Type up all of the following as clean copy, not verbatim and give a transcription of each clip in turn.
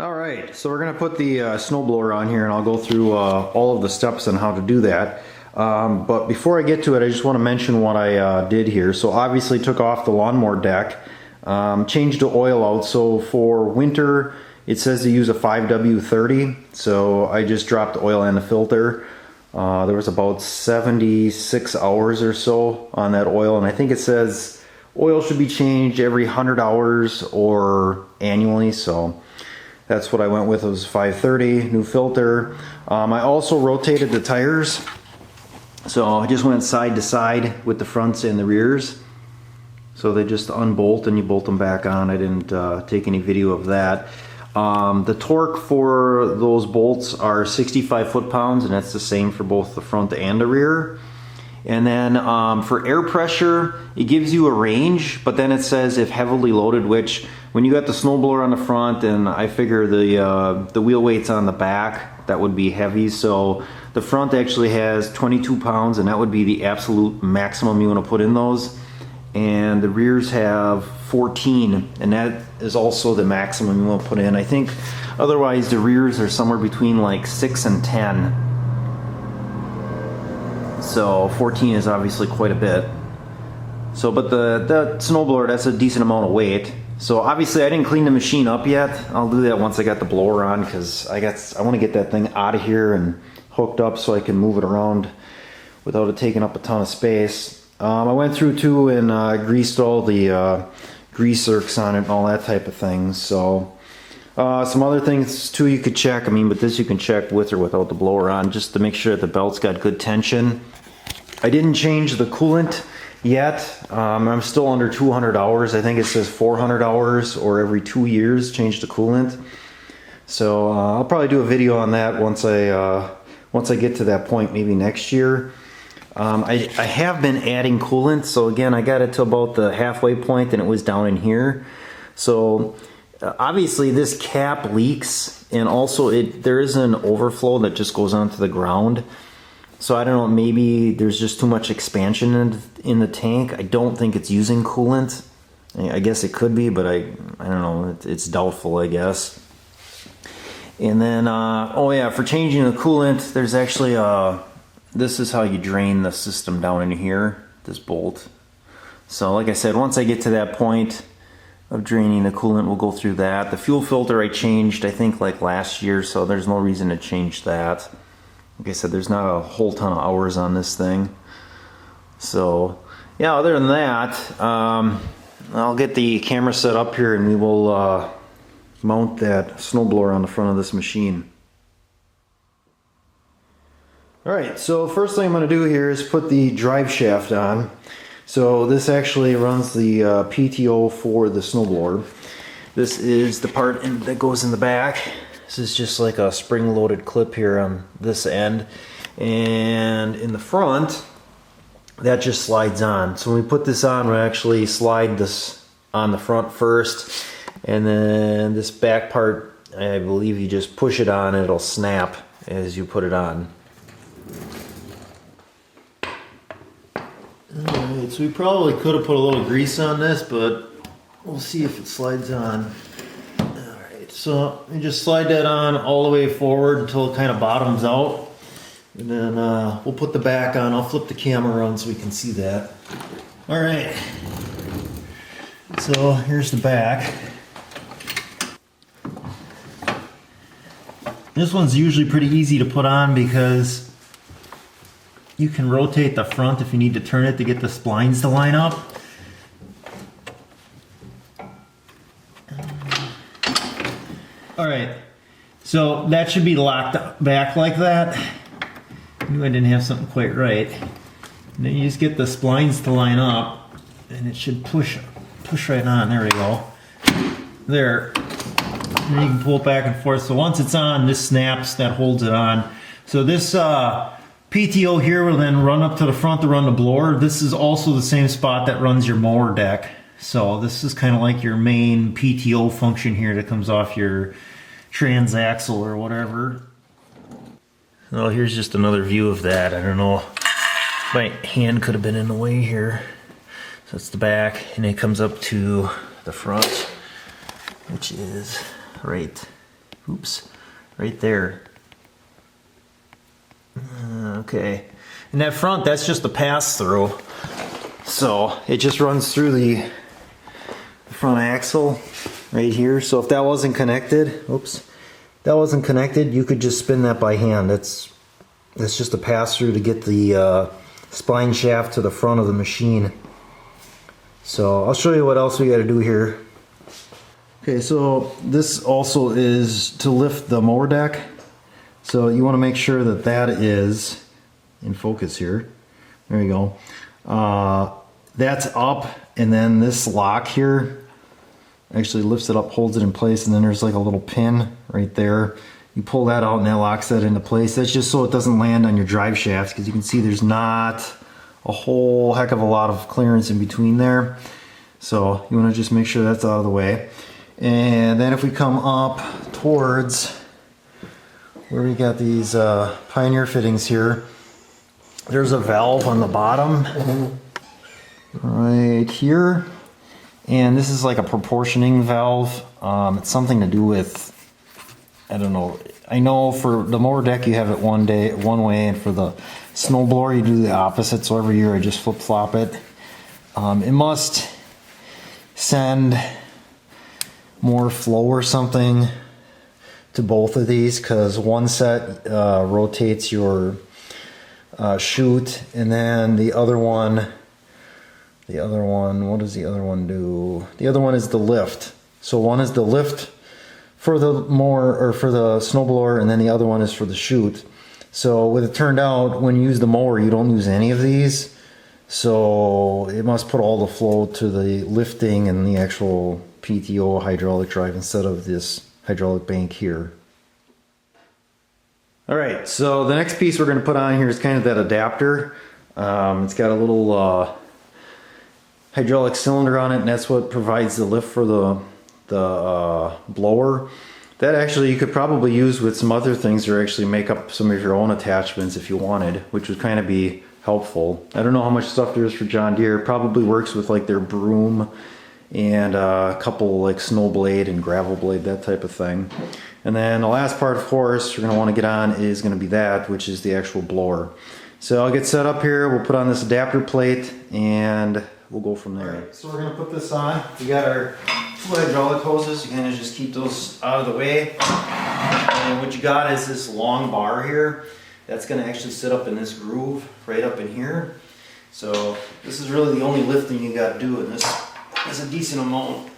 Alright, so we're going to put the snowblower on here and I'll go through all of the steps on how to do that. But before I get to it, I just want to mention what I did here. So obviously took off the lawnmower deck, changed the oil out. So for winter it says to use a 5W30, so I just dropped the oil and the filter. There was about 76 hours or so on that oil, and I think it says oil should be changed every 100 hours or annually, so that's what I went with. It was 530, new filter. I also rotated the tires, so I just went side to side with the fronts and the rears. So they just unbolt and you bolt them back on. I didn't take any video of that. The torque for those bolts are 65 foot-pounds, and that's the same for both the front and the rear. And then for air pressure, it gives you a range, but then it says if heavily loaded, which when you got the snowblower on the front, and I figure the wheel weight's on the back, that would be heavy. So the front actually has 22 pounds, and that would be the absolute maximum you want to put in those. And the rears have 14, and that is also the maximum you want to put in. I think otherwise the rears are somewhere between like 6 and 10. So 14 is obviously quite a bit. So, but the snowblower, that's a decent amount of weight. So obviously I didn't clean the machine up yet. I'll do that once I got the blower on, because I want to get that thing out of here and hooked up so I can move it around without it taking up a ton of space. I went through too and greased all the grease zerks on it and all that type of things. So some other things too you could check. But this you can check with or without the blower on, just to make sure that the belt's got good tension. I didn't change the coolant yet. I'm still under 200 hours. I think it says 400 hours or every 2 years change the coolant. So I'll probably do a video on that once I get to that point, maybe next year. I have been adding coolant, so again I got it to about the halfway point and it was down in here. So obviously this cap leaks, and also there is an overflow that just goes onto the ground. So I don't know, maybe there's just too much expansion in the tank. I don't think it's using coolant. I guess it could be, but I don't know, it's doubtful, I guess. And then oh yeah, for changing the coolant, there's actually this is how you drain the system down in here, this bolt. So like I said, once I get to that point of draining the coolant, we'll go through that. The fuel filter I changed, I think like last year, so there's no reason to change that. Like I said, there's not a whole ton of hours on this thing. So yeah, other than that, I'll get the camera set up here and we will mount that snowblower on the front of this machine. Alright, so first thing I'm going to do here is put the drive shaft on. So this actually runs the PTO for the snowblower. This is the part that goes in the back. This is just like a spring-loaded clip here on this end. And in the front, that just slides on. So when we put this on, we actually slide this on the front first. And then this back part, I believe you just push it on and it'll snap as you put it on. Alright, so we probably could have put a little grease on this, but we'll see if it slides on. Alright, so you just slide that on all the way forward until it kind of bottoms out. And then we'll put the back on. I'll flip the camera around so we can see that. Alright, so here's the back. This one's usually pretty easy to put on because you can rotate the front if you need to turn it to get the splines to line up. Alright, so that should be locked back like that. I knew I didn't have something quite right. And then you just get the splines to line up and it should push right on. There we go. There. And you can pull it back and forth. So once it's on, this snaps, that holds it on. So this PTO here will then run up to the front to run the blower. This is also the same spot that runs your mower deck. So this is kind of like your main PTO function here that comes off your transaxle or whatever. Oh, here's just another view of that. I don't know, my hand could have been in the way here. So it's the back, and it comes up to the front, which is right Oops, right there. Okay, and that front, that's just a pass-through. So it just runs through the front axle right here. So if that wasn't connected, oops, that wasn't connected, you could just spin that by hand. That's just a pass-through to get the spline shaft to the front of the machine. So I'll show you what else we got to do here. Okay, so this also is to lift the mower deck. So you want to make sure that that is in focus here. There you go. That's up, and then this lock here actually lifts it up, holds it in place, and then there's like a little pin right there. You pull that out and that locks that into place. That's just so it doesn't land on your drive shaft, because you can see there's not a whole heck of a lot of clearance in between there. So you want to just make sure that's out of the way. And then if we come up towards where we got these Pioneer fittings here, there's a valve on the bottom right here, and this is like a proportioning valve. It's something to do with, I don't know, I know for the mower deck you have it one way, and for the snowblower you do the opposite, so every year I just flip-flop it. It must send more flow or something to both of these, because one set rotates your chute, and then the other one, what does the other one do? The other one is the lift. So one is the lift for the mower, or for the snowblower, and then the other one is for the chute. So with it turned out, when you use the mower, you don't use any of these. So it must put all the flow to the lifting and the actual PTO hydraulic drive instead of this hydraulic bank here. Alright, so the next piece we're going to put on here is kind of that adapter. It's got a little hydraulic cylinder on it, and that's what provides the lift for the blower. That actually you could probably use with some other things, or actually make up some of your own attachments if you wanted, which would kind of be helpful. I don't know how much stuff there is for John Deere. It probably works with like their broom and a couple like snow blade and gravel blade, that type of thing. And then the last part, of course, you're going to want to get on is going to be that, which is the actual blower. So I'll get set up here, we'll put on this adapter plate, and we'll go from there. Right, so we're going to put this on. We got our two hydraulic hoses. You kind of just keep those out of the way. And what you got is this long bar here. That's going to actually sit up in this groove right up in here. So this is really the only lifting you got to do, and this is a decent amount.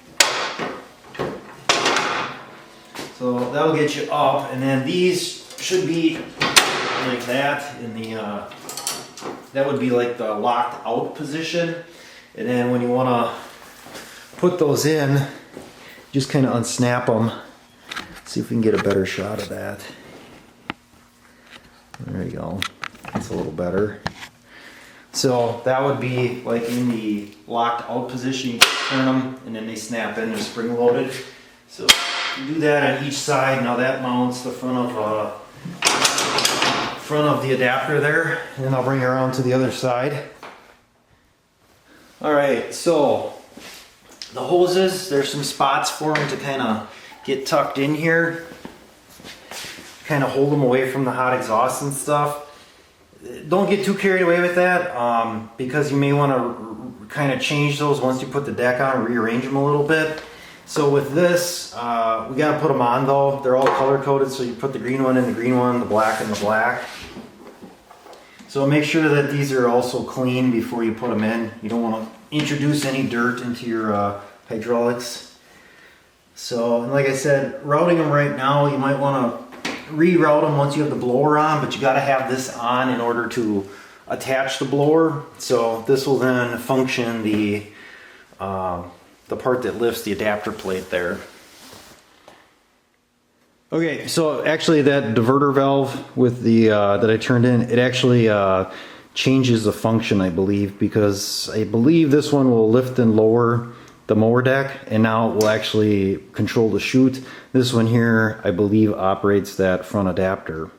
So that'll get you up, and then these should be like that in the that would be like the locked out position. And then when you want to put those in, just kind of unsnap them. See if we can get a better shot of that. There you go. That's a little better. So that would be like in the locked out position. You turn them and then they snap in. They're spring loaded. So you do that on each side. Now that mounts the front of the adapter there, and I'll bring it around to the other side. All right, so the hoses, there's some spots for them to kind of get tucked in here, kind of hold them away from the hot exhaust and stuff. Don't get too carried away with that, because you may want to kind of change those once you put the deck on, rearrange them a little bit. So with this, we got to put them on though. They're all color coded, so you put the green one in the green one, the black in the black. So make sure that these are also clean before you put them in. You don't want to introduce any dirt into your hydraulics. So, and like I said, routing them right now, you might want to reroute them once you have the blower on, but you got to have this on in order to attach the blower. So this will then function the part that lifts the adapter plate there. Okay, so actually that diverter valve with the that I turned in, it actually changes the function, I believe, because I believe this one will lift and lower the mower deck, and now it will actually control the chute. This one here, I believe, operates that front adapter.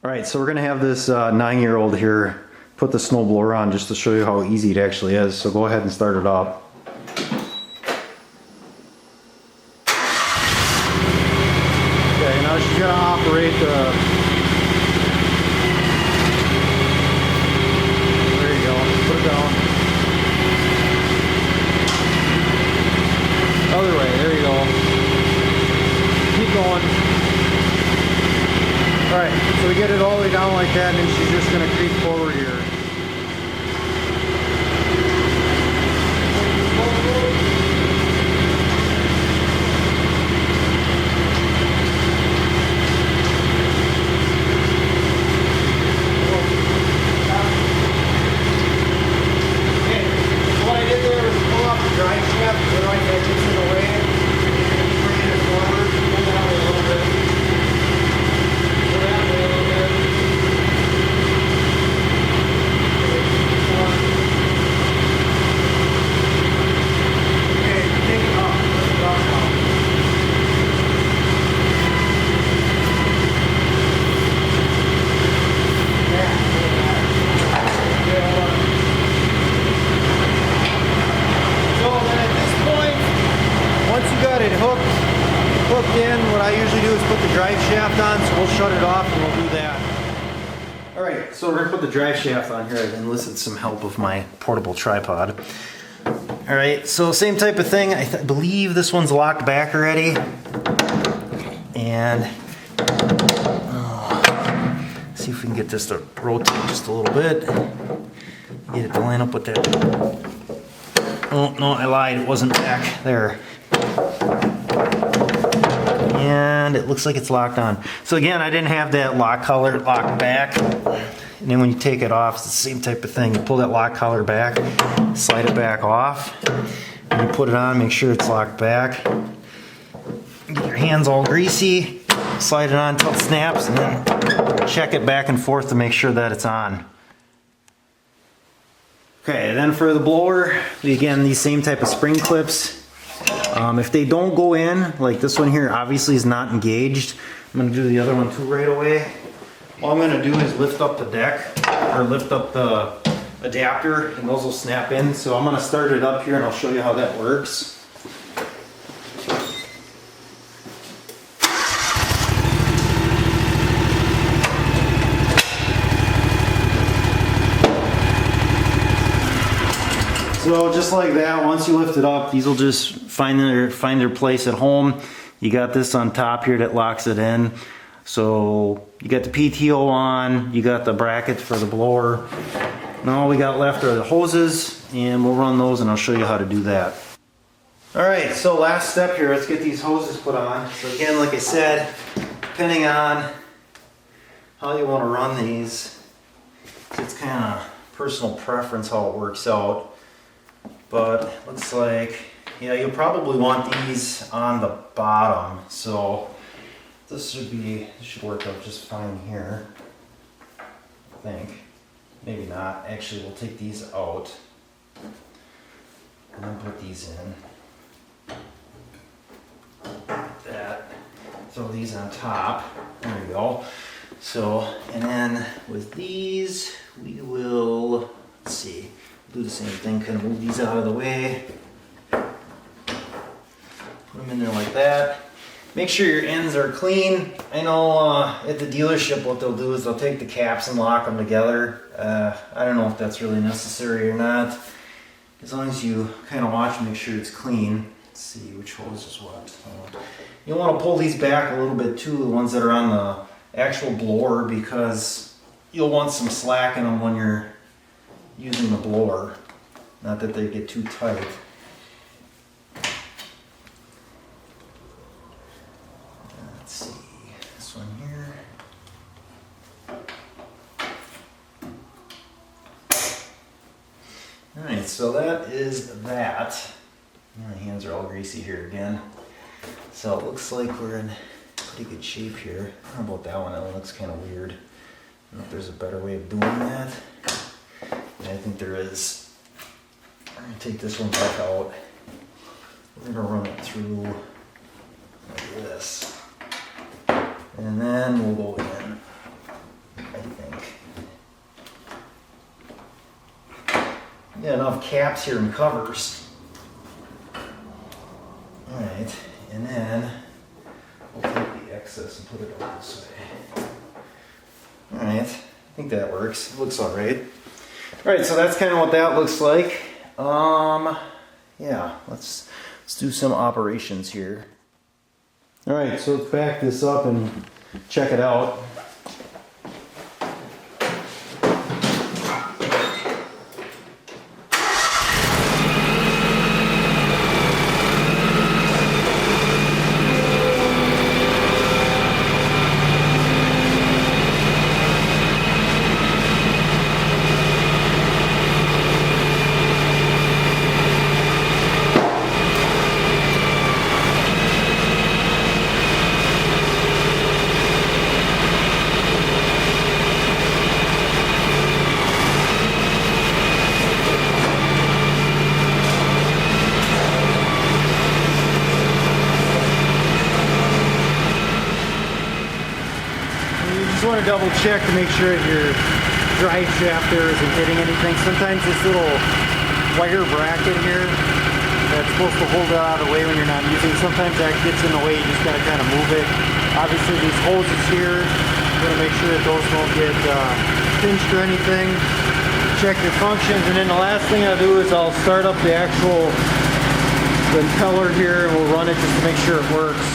All right, so we're gonna have this 9-year-old here put the snowblower on just to show you how easy it actually is. So go ahead and start it up. You gotta operate the... There you go, put it down. Other way, there you go. Keep going. Alright, so we get it all the way down like that, and then she's just gonna creep forward here. What I usually do is put the drive shaft on, so we'll shut it off and we'll do that. Alright, so we're going to put the drive shaft on here. I've enlisted some help with my portable tripod. Alright, so same type of thing. I believe this one's locked back already. And see if we can get this to rotate just a little bit. Get it to line up with that. Oh, no, I lied. It wasn't back there. And it looks like it's locked on. So again, I didn't have that lock collar locked back. And then when you take it off, it's the same type of thing. You pull that lock collar back, slide it back off. And you put it on, make sure it's locked back. Get your hands all greasy, slide it on until it snaps, and then check it back and forth to make sure that it's on. Okay, then for the blower, again, these same type of spring clips. If they don't go in, like this one here obviously is not engaged, I'm going to do the other one too right away. All I'm going to do is lift up the deck, or lift up the adapter, and those will snap in. So I'm going to start it up here and I'll show you how that works. So just like that, once you lift it up, these will just find their place at home. You got this on top here that locks it in. So you got the PTO on, you got the brackets for the blower. Now all we got left are the hoses, and we'll run those and I'll show you how to do that. Alright, so last step here, let's get these hoses put on. So again, like I said, depending on how you want to run these, it's kind of personal preference how it works out. But looks like, yeah, you'll probably want these on the bottom. So this should work out just fine here, I think. Maybe not. Actually, we'll take these out and then put these in. Like that. Throw these on top. There we go. So, and then with these, we will, let's see, do the same thing, kind of move these out of the way. Put them in there like that. Make sure your ends are clean. I know at the dealership what they'll do is they'll take the caps and lock them together. I don't know if that's really necessary or not. As long as you kind of watch and make sure it's clean. Let's see which hose is what. You'll want to pull these back a little bit too, the ones that are on the actual blower, because you'll want some slack in them when you're using the blower. Not that they get too tight. Let's see, this one here. Alright, so that is that. My hands are all greasy here again. So it looks like we're in pretty good shape here. How about that one? That one looks kind of weird. I don't know if there's a better way of doing that. I think there is. I'm going to take this one back out. We're going to run it through like this. And then we'll go in, I think. Got enough caps here and covers. Alright, and then we'll take the fix this and put it over this way. Alright, I think that works. It looks alright. Alright, so that's kind of what that looks like. Yeah, let's do some operations here. Alright, so let's back this up and check it out. Want to double check to make sure that your drive shaft there isn't hitting anything. Sometimes this little wire bracket here that's supposed to hold it out of the way when you're not using it, sometimes that gets in the way. You just got to kind of move it. Obviously these hoses here, you want to make sure that those don't get pinched or anything. Check your functions, and then the last thing I'll do is I'll start up the actual impeller here and we'll run it just to make sure it works.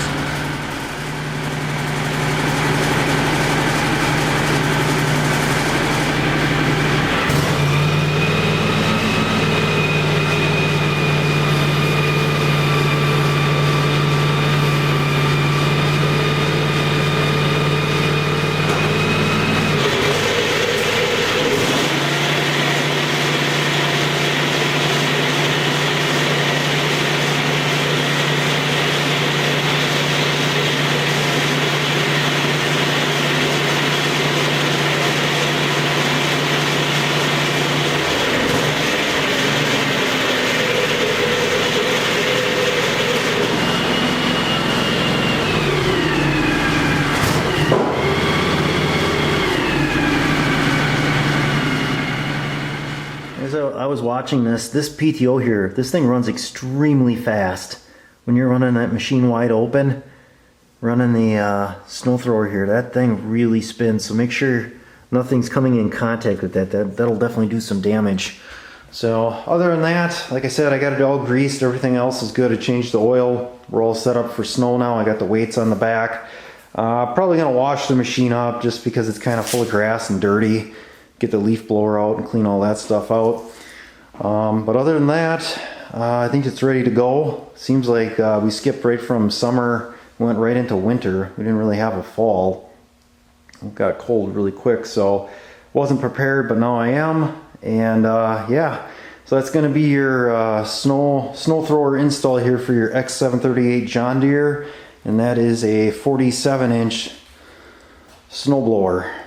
As I was watching this PTO here, this thing runs extremely fast. When you're running that machine wide open, running the snow thrower here, that thing really spins. So make sure nothing's coming in contact with that. That'll definitely do some damage. So other than that, like I said, I got it all greased. Everything else is good. I changed the oil. We're all set up for snow now. I got the weights on the back. Probably gonna wash the machine up just because it's kind of full of grass and dirty. Get the leaf blower out and clean all that stuff out. But other than that, I think it's ready to go. Seems like we skipped right from summer, went right into winter. We didn't really have a fall. It got cold really quick, so wasn't prepared, but now I am. And yeah, so that's going to be your snow thrower install here for your X738 John Deere, and that is a 47-inch snowblower.